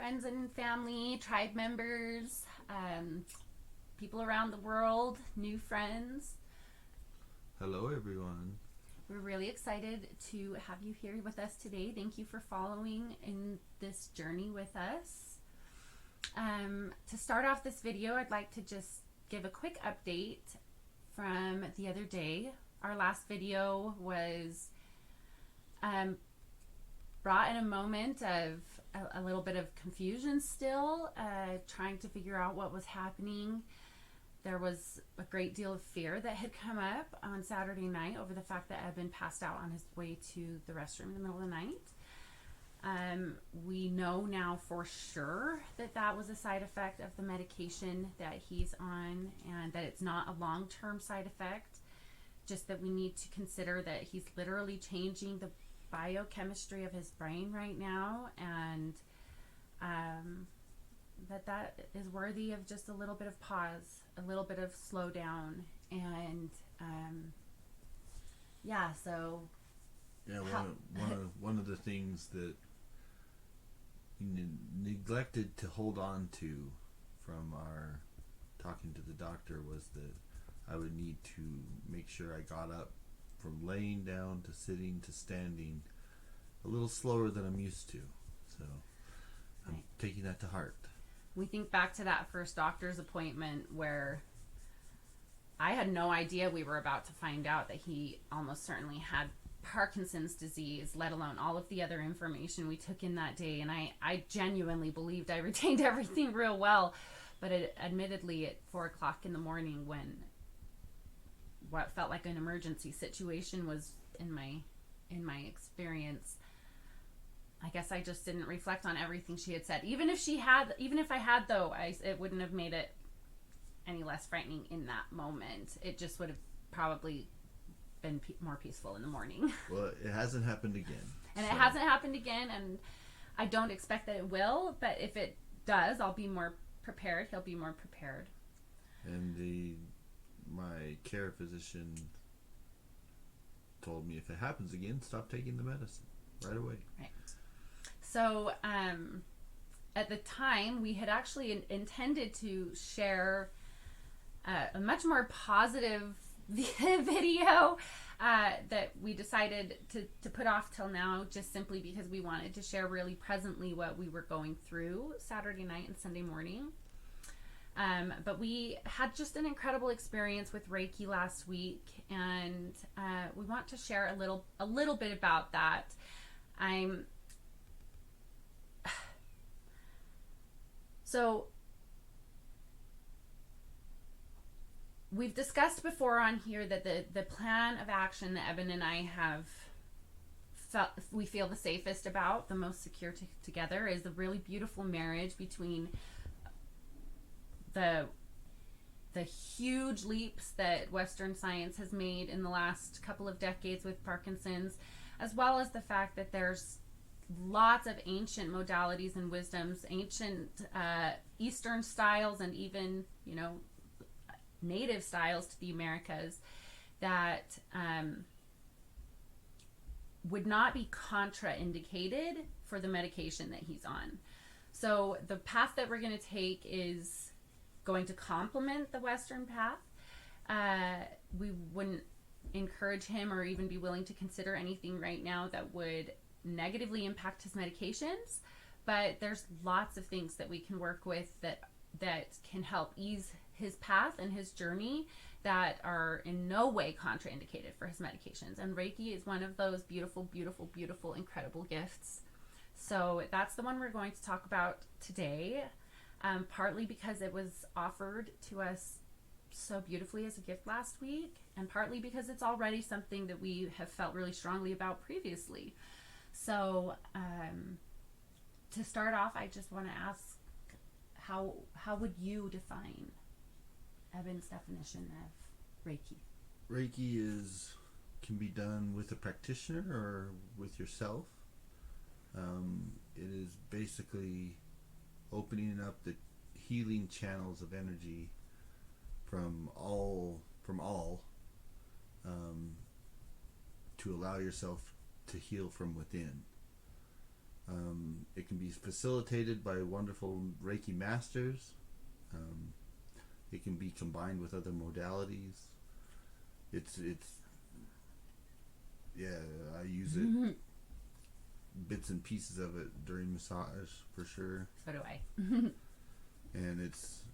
friends and family, tribe members, people around the world, new friends. Hello, everyone. We're really excited to have you here with us today. Thank you for following in this journey with us. To start off this video, I'd like to just give a quick update from the other day. Our last video was brought in a moment of a little bit of confusion still, trying to figure out what was happening. There was a great deal of fear that had come up on Saturday night over the fact that Eben passed out on his way to the restroom in the middle of the night. We know now for sure that that was a side effect of the medication that he's on, and that it's not a long-term side effect, just that we need to consider that he's literally changing the biochemistry of his brain right now, and that is worthy of just a little bit of pause, a little bit of slow down, and one of the things that you neglected to hold on to from our talking to the doctor was that I would need to make sure I got up from laying down to sitting to standing a little slower than I'm used to. So I'm taking that to heart. We think back to that first doctor's appointment where I had no idea we were about to find out that he almost certainly had Parkinson's disease, let alone all of the other information we took in that day. And I genuinely believed I retained everything real well. But admittedly, at 4 o'clock in the morning, when what felt like an emergency situation was in my experience, I guess I just didn't reflect on everything she had said. Even if I had though, it wouldn't have made it any less frightening in that moment. It just would have probably been more peaceful in the morning. Well, it hasn't happened again. And so. It hasn't happened again, and I don't expect that it will, but if it does, I'll be more prepared. He'll be more prepared. And my care physician told me if it happens again, stop taking the medicine right away. Right. So at the time, we had actually intended to share a much more positive video that we decided to put off till now, just simply because we wanted to share really presently what we were going through Saturday night and Sunday morning. But we had just an incredible experience with Reiki last week, and we want to share a little bit about that. So we've discussed before on here that the plan of action that Eben and I have we feel the safest about, the most secure together, is the really beautiful marriage between the huge leaps that Western science has made in the last couple of decades with Parkinson's, as well as the fact that there's lots of ancient modalities and wisdoms, ancient Eastern styles, and even, native styles to the Americas that would not be contraindicated for the medication that he's on. So the path that we're going to take is going to complement the Western path. We wouldn't encourage him or even be willing to consider anything right now that would negatively impact his medications, but there's lots of things that we can work with that can help ease his path and his journey that are in no way contraindicated for his medications. And Reiki is one of those beautiful, beautiful, beautiful, incredible gifts. So that's the one we're going to talk about today, partly because it was offered to us so beautifully as a gift last week, and partly because it's already something that we have felt really strongly about previously. So to start off, I just want to ask, how would you define Eben's definition of Reiki? Reiki can be done with a practitioner or with yourself. It is basically opening up the healing channels of energy from all to allow yourself to heal from within. It it can be facilitated by wonderful Reiki masters. It can be combined with other modalities. It's yeah, I use it bits and pieces of it during massage for sure. So do I. And it's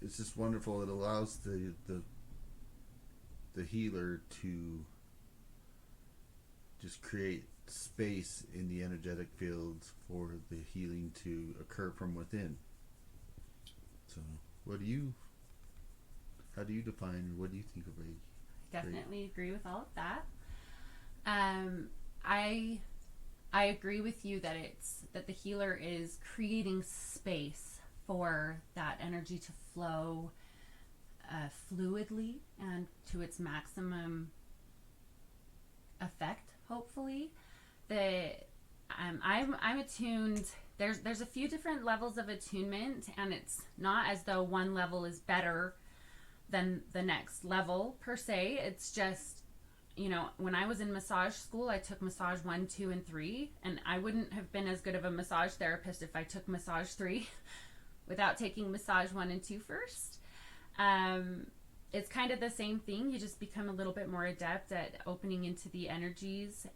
just wonderful. It allows the healer to just create space in the energetic fields for the healing to occur from within. So, how do you define, or what do you think of Reiki? Definitely agree with all of that. I agree with you that the healer is creating space for that energy to flow fluidly and to its maximum effect, hopefully. I'm attuned. There's a few different levels of attunement, and it's not as though one level is better than the next level per se. It's just, when I was in massage school, I took massage 1, 2, and 3, and I wouldn't have been as good of a massage therapist if I took massage 3 without taking massage 1 and 2 first. It's kind of the same thing. You just become a little bit more adept at opening into the energies,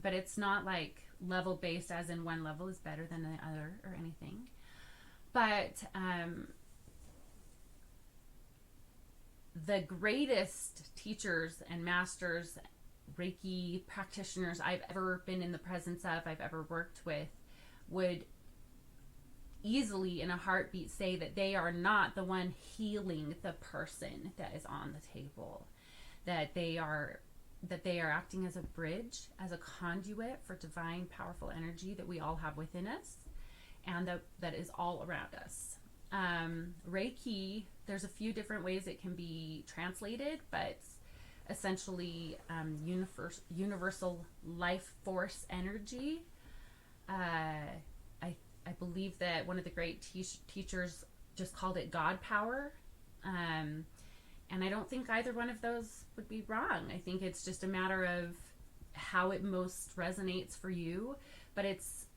but it's not like level based as in one level is better than the other or anything. But the greatest teachers and masters, Reiki practitioners I've ever been in the presence of, I've ever worked with, would easily in a heartbeat say that they are not the one healing the person that is on the table, that they are acting as a bridge, as a conduit for divine powerful energy that we all have within us, and that is all around us. Reiki, there's a few different ways it can be translated, but essentially universal life force energy. I believe that one of the great teachers just called it God power. And I don't think either one of those would be wrong. I think it's just a matter of how it most resonates for you. But it's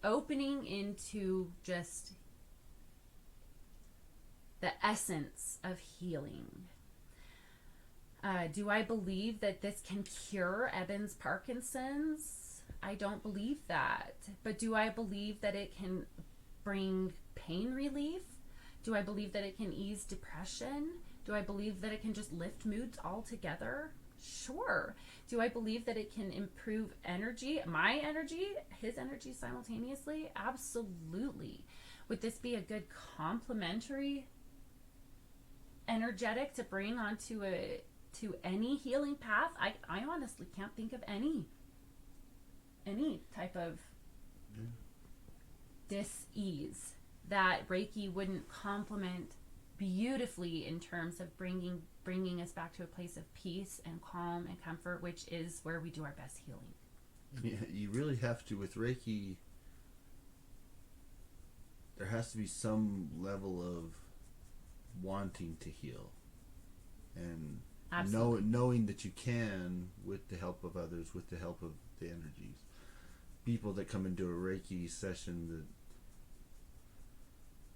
opening into just the essence of healing. Do I believe that this can cure Eben's Parkinson's? I don't believe that. But do I believe that it can bring pain relief? Do I believe that it can ease depression? Do I believe that it can just lift moods altogether? Sure. Do I believe that it can improve energy, my energy, his energy simultaneously? Absolutely. Would this be a good complementary energetic to bring onto to any healing path? I honestly can't think of any type of dis-ease that Reiki wouldn't complement beautifully in terms of bringing us back to a place of peace and calm and comfort, which is where we do our best healing. Yeah, you really have to, with Reiki, there has to be some level of wanting to heal, and knowing that you can, with the help of others, with the help of the energies. People that come into a Reiki session that,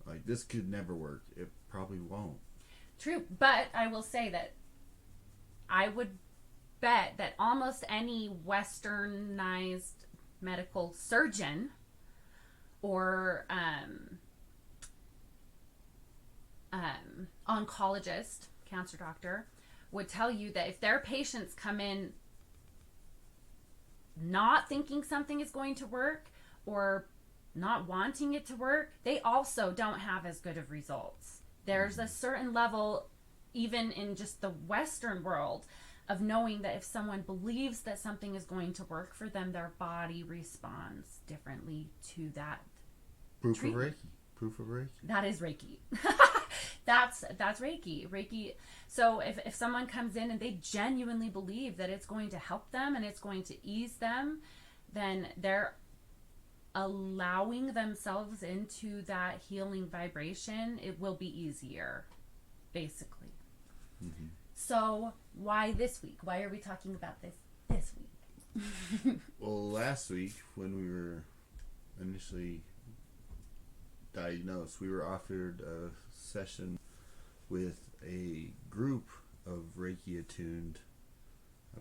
like, this could never work. It probably won't. True, but I will say that I would bet that almost any westernized medical surgeon or oncologist, cancer doctor, would tell you that if their patients come in not thinking something is going to work or not wanting it to work, they also don't have as good of results. There's a certain level, even in just the Western world, of knowing that if someone believes that something is going to work for them, their body responds differently to that. Proof of Reiki. That is Reiki. That's Reiki. Reiki. So if someone comes in and they genuinely believe that it's going to help them and it's going to ease them, then they're allowing themselves into that healing vibration. It will be easier, basically. Mm-hmm. So why this week? Why are we talking about this week? Well, last week when we were initially diagnosed, we were offered a session with a group of Reiki attuned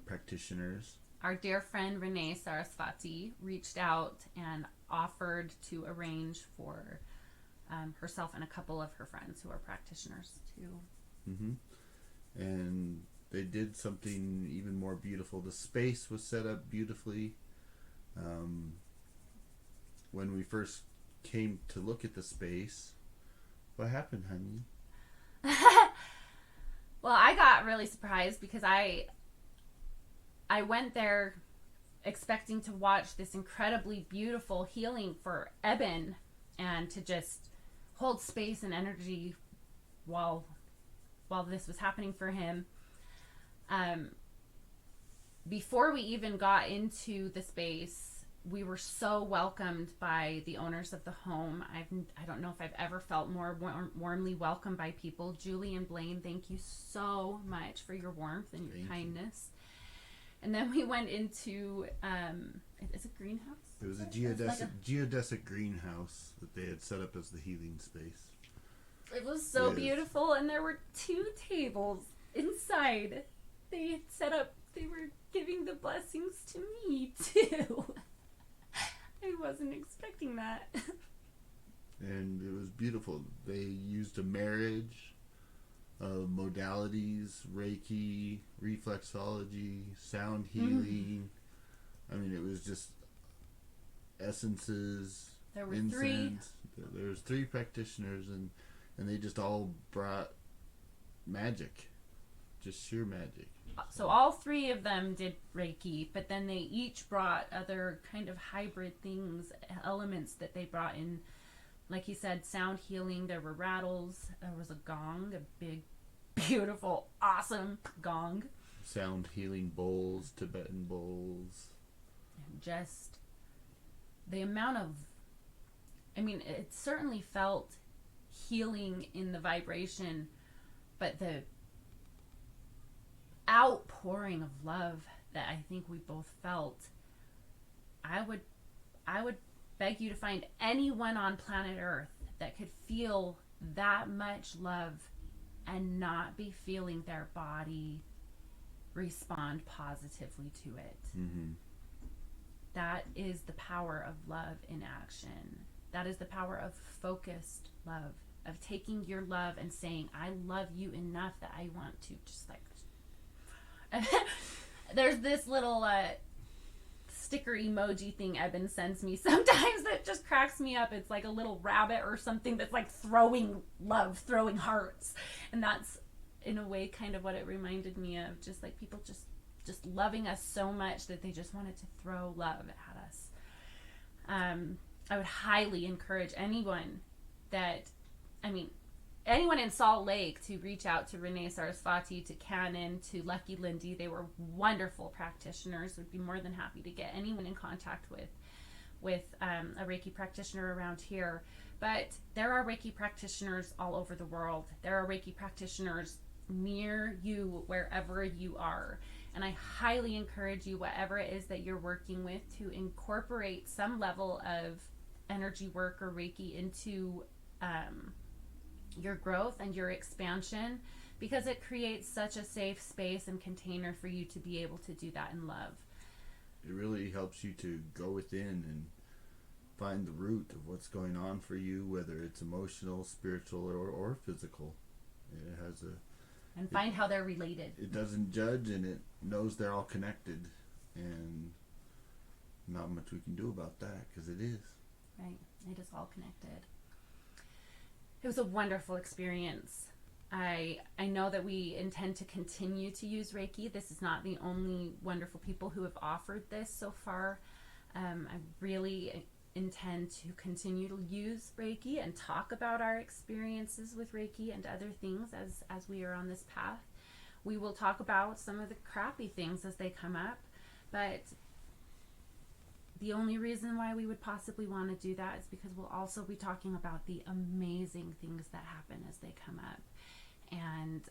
practitioners. Our dear friend Renee Sarasvati reached out and offered to arrange for herself and a couple of her friends who are practitioners too. Mm-hmm. And they did something even more beautiful. The space was set up beautifully. When we first came to look at the space, what happened, honey? Well, I got really surprised because I went there expecting to watch this incredibly beautiful healing for Eben and to just hold space and energy while this was happening for him. Before we even got into the space, we were so welcomed by the owners of the home. I don't know if I've ever felt more warmly welcomed by people. Julie and Blaine, thank you so much for your warmth and your kindness. And then we went into, is it greenhouse? It was a geodesic greenhouse that they had set up as the healing space. It was so beautiful, and there were 2 tables inside. They had set up, they were giving the blessings to me too. I wasn't expecting that. And it was beautiful. They used a marriage of modalities, Reiki, reflexology, sound healing. I mean, it was just essences, there were incense. 3. There was 3 practitioners, and they just all brought magic, just sheer magic. So all 3 of them did Reiki, but then they each brought other kind of hybrid things, elements that they brought in. Like you said, sound healing. There were rattles. There was a gong, a big, beautiful, awesome gong. Sound healing bowls, Tibetan bowls. And just the amount of, I mean, it certainly felt healing in the vibration, but the outpouring of love that I think we both felt, I would beg you to find anyone on planet Earth that could feel that much love and not be feeling their body respond positively to it. Mm-hmm. That is the power of love in action. That is the power of focused love, of taking your love and saying, I love you enough that I want to just like there's this little sticker emoji thing Eben sends me sometimes that just cracks me up. It's like a little rabbit or something that's like throwing love, throwing hearts. And that's in a way kind of what it reminded me of. Just like people just loving us so much that they just wanted to throw love at us. I would highly encourage anyone anyone in Salt Lake to reach out to Renee Sarasvati, to Cannon, to Lucky Lindy. They were wonderful practitioners. Would be more than happy to get anyone in contact with a Reiki practitioner around here. But there are Reiki practitioners all over the world. There are Reiki practitioners near you, wherever you are. And I highly encourage you, whatever it is that you're working with, to incorporate some level of energy work or Reiki into your growth and your expansion, because it creates such a safe space and container for you to be able to do that in love. It really helps you to go within and find the root of what's going on for you, whether it's emotional, spiritual, or physical. It has and find how they're related. It doesn't judge, and it knows they're all connected, and not much we can do about that, because it is. Right. It is all connected. It was a wonderful experience. I know that we intend to continue to use Reiki. This is not the only wonderful people who have offered this so far. I really intend to continue to use Reiki and talk about our experiences with Reiki and other things as we are on this path. We will talk about some of the crappy things as they come up, but the only reason why we would possibly want to do that is because we'll also be talking about the amazing things that happen as they come up. And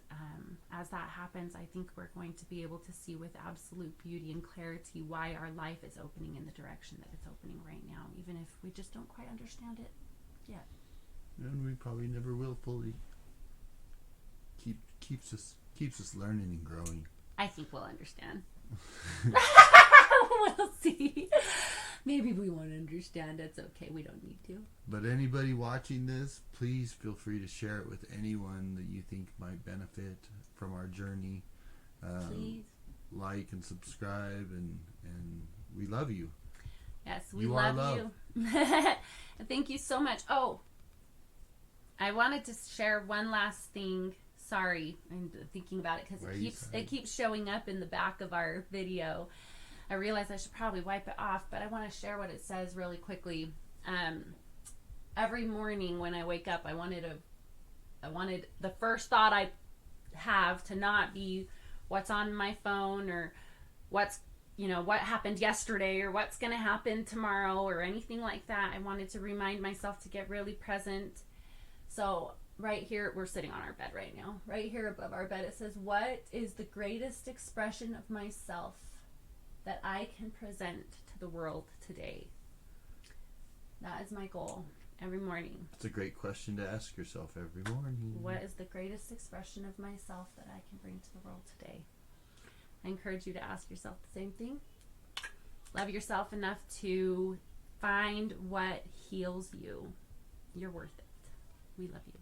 as that happens, I think we're going to be able to see with absolute beauty and clarity why our life is opening in the direction that it's opening right now, even if we just don't quite understand it yet. And we probably never will fully. Keeps us learning and growing. I think we'll understand. We'll see. Maybe we won't understand. It's okay. We don't need to. But anybody watching this, please feel free to share it with anyone that you think might benefit from our journey. Please. Like and subscribe, and we love you. Yes, we love you. Thank you so much. Oh, I wanted to share one last thing. Sorry, I'm thinking about it because it keeps showing up in the back of our video. I realize I should probably wipe it off, but I want to share what it says really quickly. Every morning when I wake up, I wanted the first thought I have to not be what's on my phone or what happened yesterday or what's going to happen tomorrow or anything like that. I wanted to remind myself to get really present. So right here, we're sitting on our bed right now. Right here above our bed, it says, "What is the greatest expression of myself that I can present to the world today?" That is my goal every morning. It's a great question to ask yourself every morning. What is the greatest expression of myself that I can bring to the world today? I encourage you to ask yourself the same thing. Love yourself enough to find what heals you. You're worth it. We love you.